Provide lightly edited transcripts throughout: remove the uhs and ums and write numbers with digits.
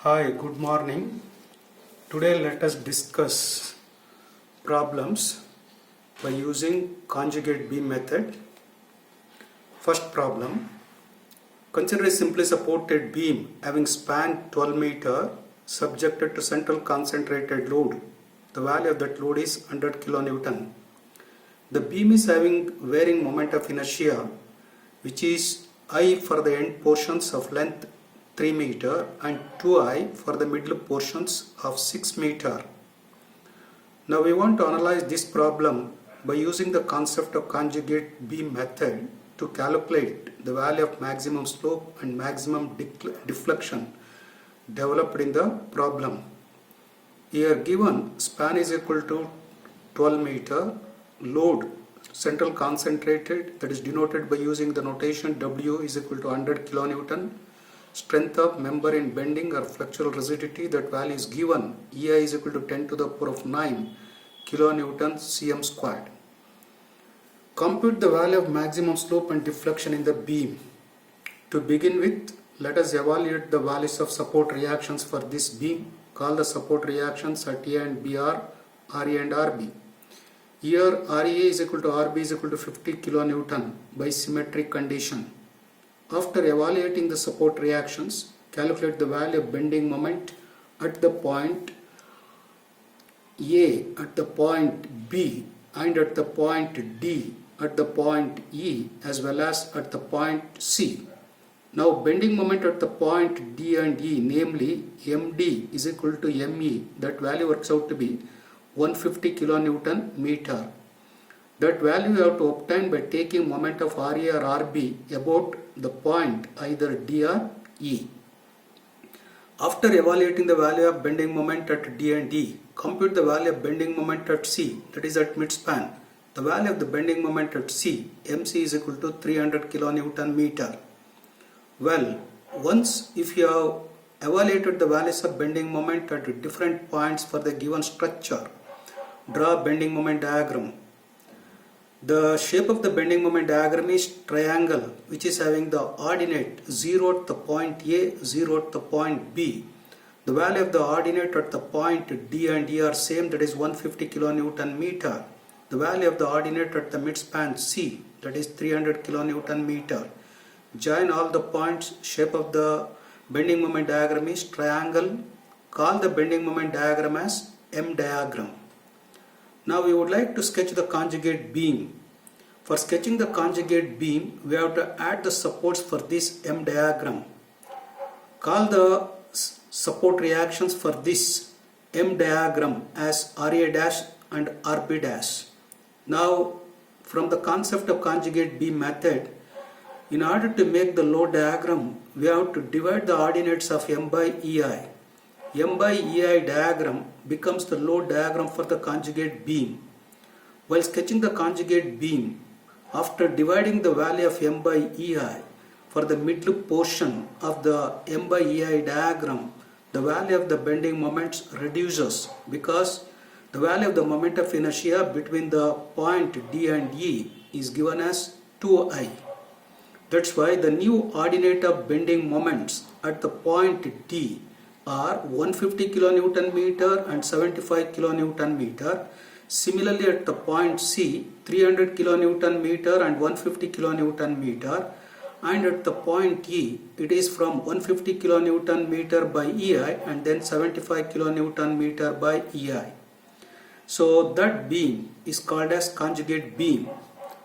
Hi, good morning. Today let us discuss problems by using conjugate beam method. First problem. Consider a simply supported beam having span 12 meter subjected to central concentrated load. The value of that load is 100 kilonewton. The beam is having varying moment of inertia which is I for the end portions of length 3 meter and 2I for the middle portions of 6 meter. Now we want to analyze this problem by using the concept of conjugate beam method to calculate the value of maximum slope and maximum deflection developed in the problem. Here given span is equal to 12 meter, load central concentrated, that is denoted by using the notation W is equal to 100 kilonewton. Strength of member in bending or flexural rigidity, that value is given, EI is equal to 10 to the power of 9 kilonewton cm squared. Compute the value of maximum slope and deflection in the beam. To begin with, let us evaluate the values of support reactions for this beam. Call the support reactions at A and B are RA and RB. Here RA is equal to RB is equal to 50 kilonewton by symmetric condition. After evaluating the support reactions, calculate the value of bending moment at the point A, at the point B, and at the point D, at the point E, as well as at the point C. Now bending moment at the point D and E, namely MD is equal to ME, that value works out to be 150 kilonewton meter. That value you have to obtain by taking moment of RA or RB about the point either D or E. After evaluating the value of bending moment at D and E, compute the value of bending moment at C, that is at midspan. The value of the bending moment at C, MC is equal to 300 kilonewton meter. Well, once if you have evaluated the values of bending moment at different points for the given structure, draw a bending moment diagram. The shape of the bending moment diagram is triangle, which is having the ordinate 0 at the point A, 0 at the point B. The value of the ordinate at the point D and E are same, that is 150 kilonewton meter. The value of the ordinate at the midspan C, that is 300 kilonewton meter. Join all the points. Shape of the bending moment diagram is triangle. Call the bending moment diagram as M diagram. Now we would like to sketch the conjugate beam. For sketching the conjugate beam, we have to add the supports for this M diagram. Call the support reactions for this M diagram as RA dash and RB dash. Now from the concept of conjugate beam method, in order to make the load diagram, we have to divide the ordinates of M by EI. M by EI diagram becomes the load diagram for the conjugate beam. While sketching the conjugate beam, after dividing the value of M by EI for the middle portion of the M by EI diagram, the value of the bending moments reduces because the value of the moment of inertia between the point D and E is given as 2I. That's why the new ordinate of bending moments at the point D are 150 kilonewton meter and 75 kilonewton meter. Similarly at the point C, 300 kilonewton meter and 150 kilonewton meter, and at the point E, it is from 150 kilonewton meter by EI and then 75 kilonewton meter by EI. So that beam is called as conjugate beam.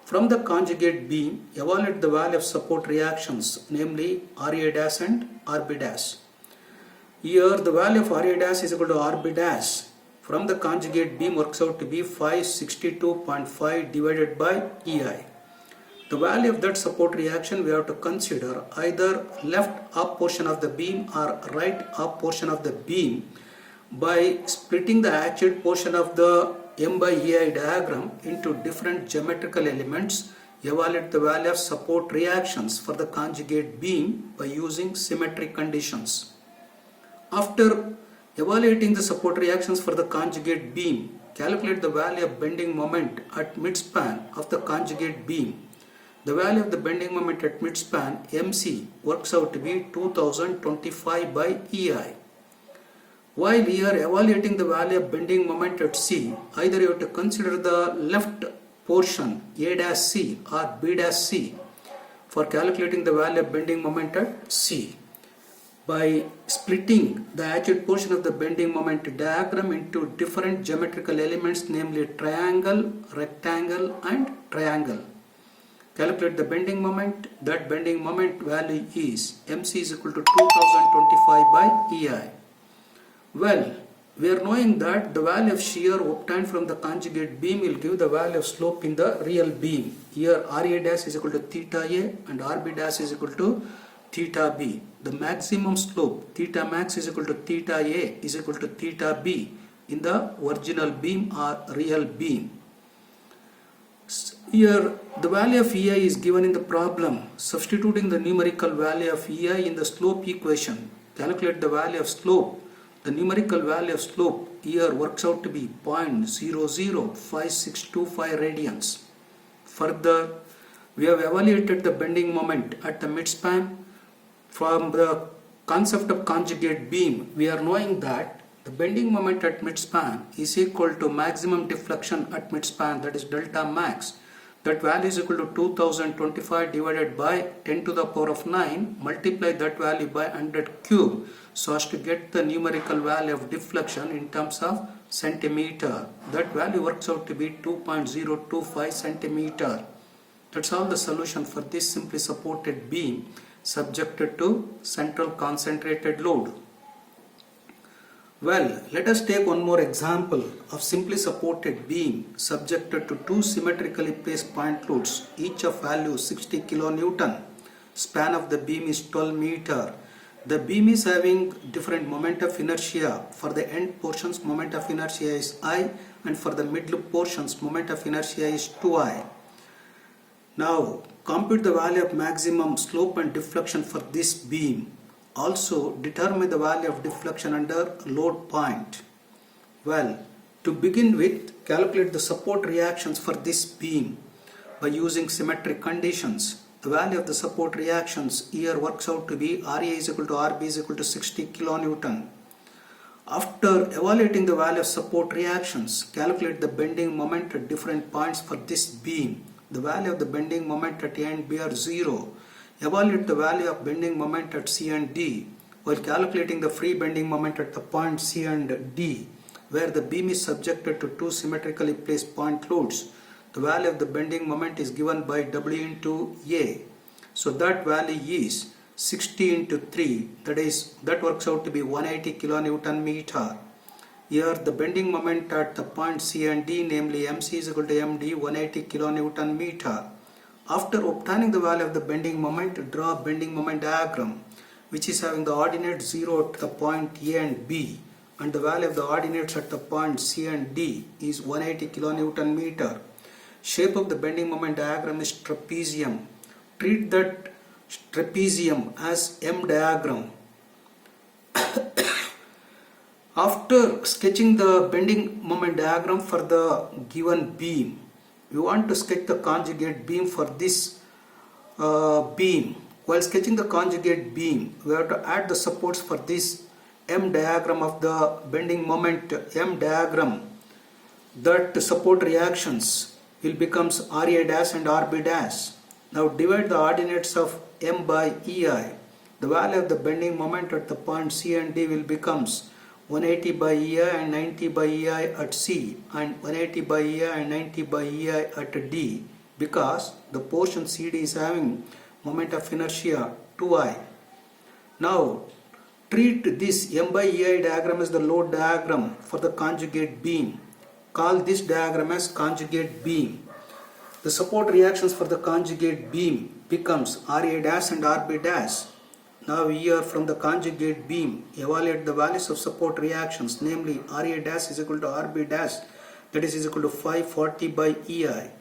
From the conjugate beam, evaluate the value of support reactions, namely RA dash and RB dash. Here the value of RA dash is equal to RB dash from the conjugate beam works out to be 562.5 divided by EI. The value of that support reaction we have to consider either left up portion of the beam or right up portion of the beam by splitting the hatched portion of the M by EI diagram into different geometrical elements. Evaluate the value of support reactions for the conjugate beam by using symmetric conditions. After evaluating the support reactions for the conjugate beam, calculate the value of bending moment at midspan of the conjugate beam. The value of the bending moment at midspan MC works out to be 2025 by EI. While we are evaluating the value of bending moment at C, either you have to consider the left portion A dash C or B dash C for calculating the value of bending moment at C by splitting the actual portion of the bending moment diagram into different geometrical elements, namely triangle, rectangle and triangle. Calculate the bending moment. That bending moment value is MC is equal to 2025 by EI. Well, we are knowing that the value of shear obtained from the conjugate beam will give the value of slope in the real beam. Here RA dash is equal to theta A and RB dash is equal to theta B. The maximum slope theta max is equal to theta A is equal to theta B in the original beam or real beam. Here the value of EI is given in the problem. Substituting the numerical value of EI in the slope equation, calculate the value of slope. The numerical value of slope here works out to be 0.005625 radians. Further, we have evaluated the bending moment at the midspan. From the concept of conjugate beam, we are knowing that the bending moment at midspan is equal to maximum deflection at midspan, that is delta max. That value is equal to 2025 divided by 10 to the power of 9, multiply that value by 100 cube so as to get the numerical value of deflection in terms of centimeter. That value works out to be 2.025 centimeter. That's all the solution for this simply supported beam subjected to central concentrated load. Well, let us take one more example of simply supported beam subjected to two symmetrically placed point loads, each of value 60 kilonewton. Span of the beam is 12 meter. The beam is having different moment of inertia. For the end portions, moment of inertia is I, and for the middle portions, moment of inertia is 2I. Now, compute the value of maximum slope and deflection for this beam. Also, determine the value of deflection under load point. Well, to begin with, calculate the support reactions for this beam by using symmetric conditions. The value of the support reactions here works out to be RA is equal to RB is equal to 60 kilonewton. After evaluating the value of support reactions, calculate the bending moment at different points for this beam. The value of the bending moment at A and B are 0. Evaluate the value of bending moment at C and D while calculating the free bending moment at the point C and D, where the beam is subjected to two symmetrically placed point loads. The value of the bending moment is given by W into A. So that value is 60 into 3, that works out to be 180 kilonewton meter. Here the bending moment at the point C and D, namely MC is equal to MD, 180 kilonewton meter. After obtaining the value of the bending moment, draw a bending moment diagram which is having the ordinates 0 at the point A and B, and the value of the ordinates at the point C and D is 180 kilonewton meter. Shape of the bending moment diagram is trapezium. Treat that trapezium as M diagram. After sketching the bending moment diagram for the given beam, we want to sketch the conjugate beam for this beam. While sketching the conjugate beam, we have to add the supports for this M diagram of the bending moment M diagram. That support reactions will becomes RA dash and RB dash. Now divide the ordinates of M by EI. The value of the bending moment at the point C and D will becomes 180 by EI and 90 by EI at C and 180 by EI and 90 by EI at D, because the portion CD is having moment of inertia 2I. Now treat this M by EI diagram as the load diagram for the conjugate beam. Call this diagram as conjugate beam. The support reactions for the conjugate beam becomes RA dash and RB dash. Now here from the conjugate beam, evaluate the values of support reactions, namely RA dash is equal to RB dash, that is equal to 540 by EI.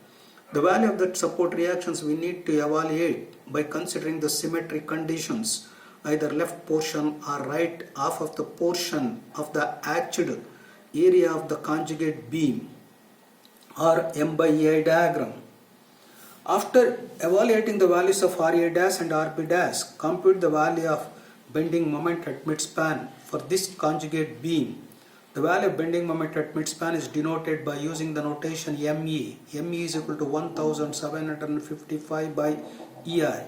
The value of the support reactions we need to evaluate by considering the symmetric conditions, either left portion or right half of the portion of the actual area of the conjugate beam, or M by EI diagram. After evaluating the values of RA dash and RB dash, compute the value of bending moment at midspan for this conjugate beam. The value of bending moment at midspan is denoted by using the notation ME. ME is equal to 1755 by EI.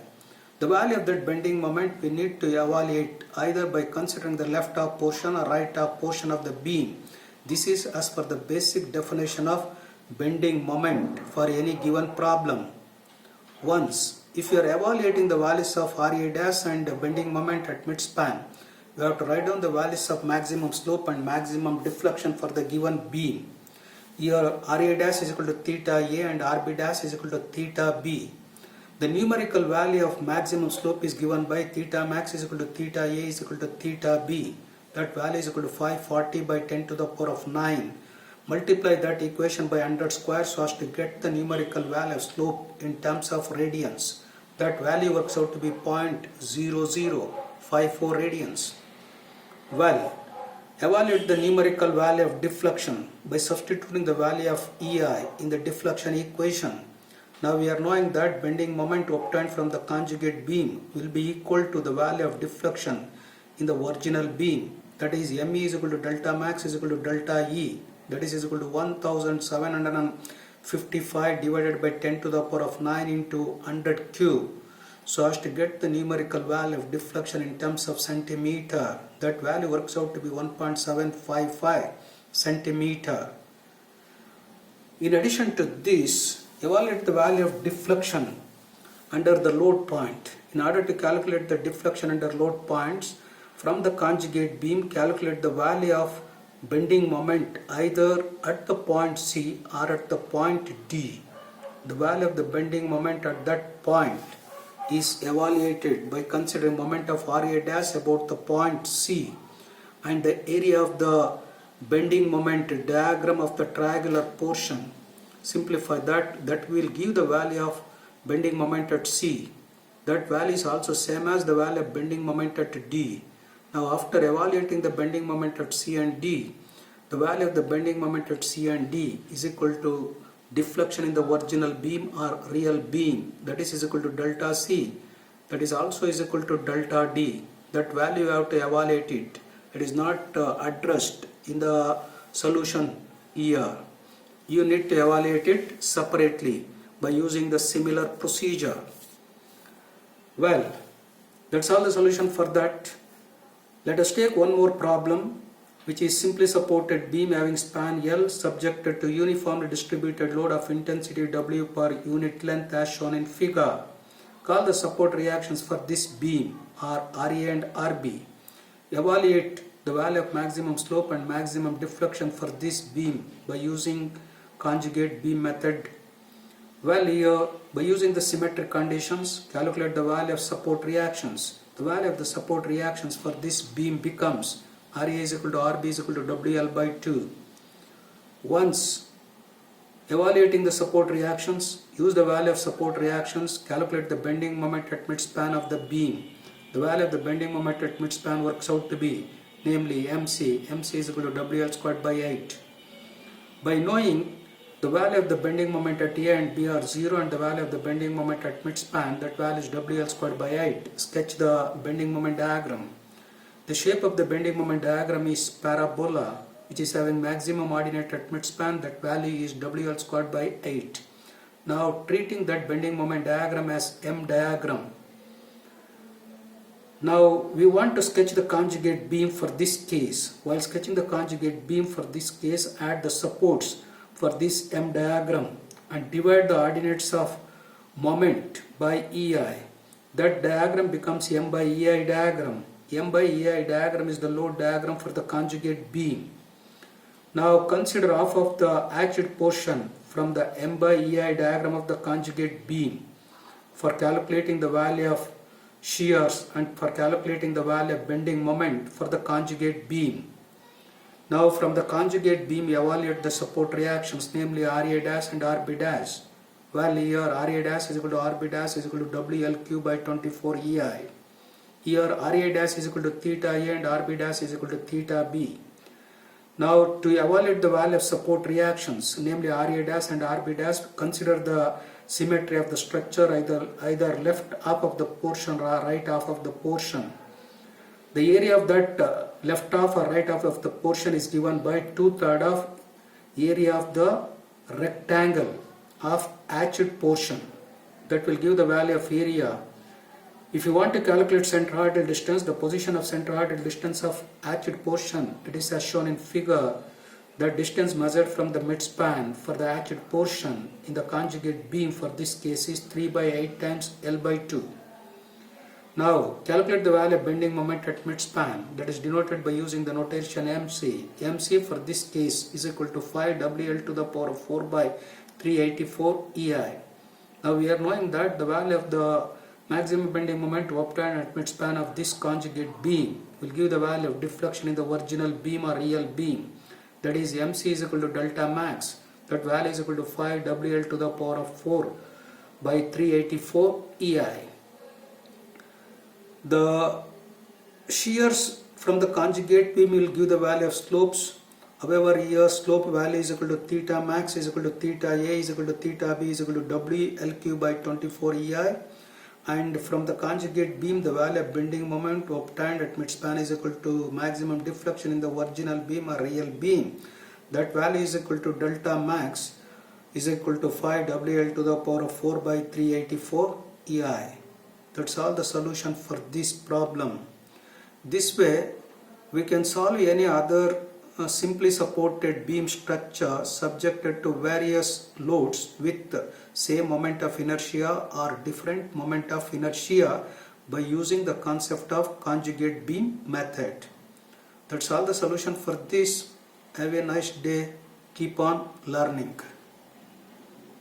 The value of that bending moment we need to evaluate either by considering the left half portion or right half portion of the beam. This is as per the basic definition of bending moment for any given problem. Once, if you are evaluating the values of RA dash and bending moment at midspan, you have to write down the values of maximum slope and maximum deflection for the given beam. Here RA dash is equal to theta A and RB dash is equal to theta B. The numerical value of maximum slope is given by theta max is equal to theta A is equal to theta B. That value is equal to 540 by 10 to the power of 9. Multiply that equation by 100 square so as to get the numerical value of slope in terms of radians. That value works out to be 0.0054 radians. Well, evaluate the numerical value of deflection by substituting the value of EI in the deflection equation. Now we are knowing that bending moment obtained from the conjugate beam will be equal to the value of deflection in the original beam. That is ME is equal to delta max is equal to delta E. That is equal to 1755 divided by 10 to the power of 9 into 100 cube. So as to get the numerical value of deflection in terms of centimeter, that value works out to be 1.755 centimeter. In addition to this, evaluate the value of deflection under the load point. In order to calculate the deflection under load points from the conjugate beam, calculate the value of bending moment either at the point C or at the point D. The value of the bending moment at that point is evaluated by considering moment of RA dash about the point C and the area of the bending moment diagram of the triangular portion. Simplify that will give the value of bending moment at C. That value is also same as the value of bending moment at D. Now after evaluating the bending moment at C and D, the value of the bending moment at C and D is equal to deflection in the original beam or real beam, that is equal to delta C, that is also is equal to delta D. That value you have to evaluate it. It is not addressed in the solution here. You need to evaluate it separately by using the similar procedure. Well, that's all the solution for that. Let us take one more problem, which is simply supported beam having span L subjected to uniformly distributed load of intensity W per unit length as shown in figure. Call the support reactions for this beam are RA and RB. Evaluate the value of maximum slope and maximum deflection for this beam by using conjugate beam method. Well, here by using the symmetric conditions, calculate the value of support reactions. The value of the support reactions for this beam becomes RA is equal to RB is equal to WL by 2. Once evaluating the support reactions, use the value of support reactions, calculate the bending moment at midspan of the beam. The value of the bending moment at midspan works out to be namely MC is equal to WL squared by 8. By knowing the value of the bending moment at A and B are 0 and the value of the bending moment at midspan, that value is WL squared by 8. Sketch the bending moment diagram. The shape of the bending moment diagram is parabola, which is having maximum ordinate at midspan. That value is WL squared by 8. Now treating that bending moment diagram as M diagram. Now we want to sketch the conjugate beam for this case. While sketching the conjugate beam for this case, add the supports for this M diagram and divide the ordinates of moment by EI. That diagram becomes M by EI diagram. M by EI diagram is the load diagram for the conjugate beam. Now consider half of the axed portion from the M by EI diagram of the conjugate beam for calculating the value of shears and for calculating the value of bending moment for the conjugate beam. Now from the conjugate beam evaluate the support reactions, namely RA dash and RB dash. Well, here RA dash is equal to RB dash is equal to WLQ by 24 EI. Here RA dash is equal to theta A and RB dash is equal to theta B. Now to evaluate the value of support reactions, namely RA dash and RB dash, consider the symmetry of the structure, either left half of the portion or right half of the portion. The area of that left half or right half of the portion is given by 2/3 of area of the rectangle of hatched portion. That will give the value of area. If you want to calculate centroidal distance, the position of centroidal distance of hatched portion, it is as shown in figure. The distance measured from the midspan for the hatched portion in the conjugate beam for this case is 3/8 times L by 2. Now calculate the value of bending moment at midspan, that is denoted by using the notation MC. MC for this case is equal to 5 WL to the power of 4 by 384 EI. Now we are knowing that the value of the maximum bending moment obtained at midspan of this conjugate beam will give the value of deflection in the original beam or real beam. That is MC is equal to delta max. That value is equal to 5 WL to the power of 4 by 384 EI. The shears from the conjugate beam will give the value of slopes. However, here slope value is equal to theta max is equal to theta A is equal to theta B is equal to WLQ by 24 EI. And from the conjugate beam, the value of bending moment obtained at midspan is equal to maximum deflection in the original beam or real beam. That value is equal to delta max is equal to 5 WL to the power of 4 by 384 EI. That's all the solution for this problem. This way we can solve any other simply supported beam structure subjected to various loads with same moment of inertia or different moment of inertia by using the concept of conjugate beam method. That's all the solution for this. Have a nice day. Keep on learning.